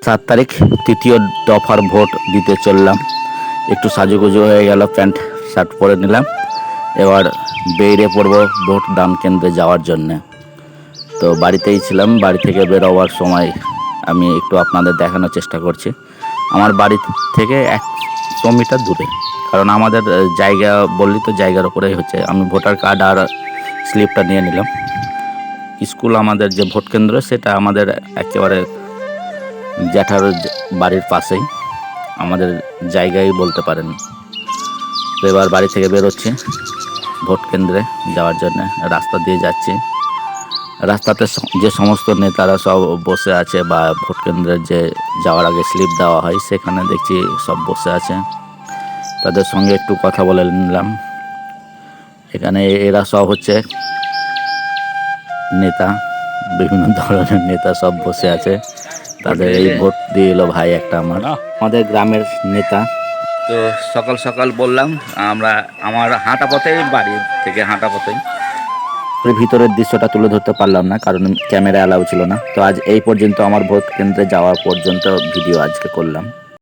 7 তারিখ তৃতীয় দফার ভোট দিতে চললাম। একটু সাজুগুজু হয়ে গেল, প্যান্ট শার্ট পরে নিলাম। এবার বেরিয়ে পড়ব ভোট দান কেন্দ্রে যাওয়ার জন্যে। তো বাড়িতেই ছিলাম, বাড়ি থেকে বেরোবার সময় আমি একটু আপনাদের দেখানোর চেষ্টা করছি। আমার বাড়ি থেকে 100 মিটার দূরে, কারণ আমাদের জায়গা বললি তো জায়গার উপরেই হচ্ছে। আমি ভোটার কার্ড আর স্লিপটা নিয়ে নিলাম। স্কুল আমাদের যে ভোট কেন্দ্র সেটা আমাদের একেবারে জ্যাঠার বাড়ির পাশেই, আমাদের জায়গায় বলতে পারেন। তো এবার বাড়ি থেকে বেরোচ্ছি ভোট কেন্দ্রে যাওয়ার জন্য। রাস্তা দিয়ে যাচ্ছি, রাস্তাতে যে সমস্ত নেতারা সব বসে আছে, বা ভোট কেন্দ্রের যে যাওয়ার আগে স্লিপ দেওয়া হয় সেখানে দেখছি সব বসে আছে। তাদের সঙ্গে একটু কথা বলে নিলাম। এখানে এরা সব হচ্ছে নেতা, বিভিন্ন ধরনের নেতা সব বসে আছে। তাদের এই ভোট দিয়ে এলো ভাই একটা আমাদের গ্রামের নেতা। তো সকাল সকাল বললাম আমার হাঁটা পথেই, বাড়ি থেকে হাঁটা পথেই। ভিতরের দৃশ্যটা তুলে ধরতে পারলাম না, কারণ ক্যামেরা অ্যালাউ ছিল না। তো আজ এই পর্যন্ত আমার ভোট কেন্দ্রে যাওয়া পর্যন্ত ভিডিও আজকে করলাম।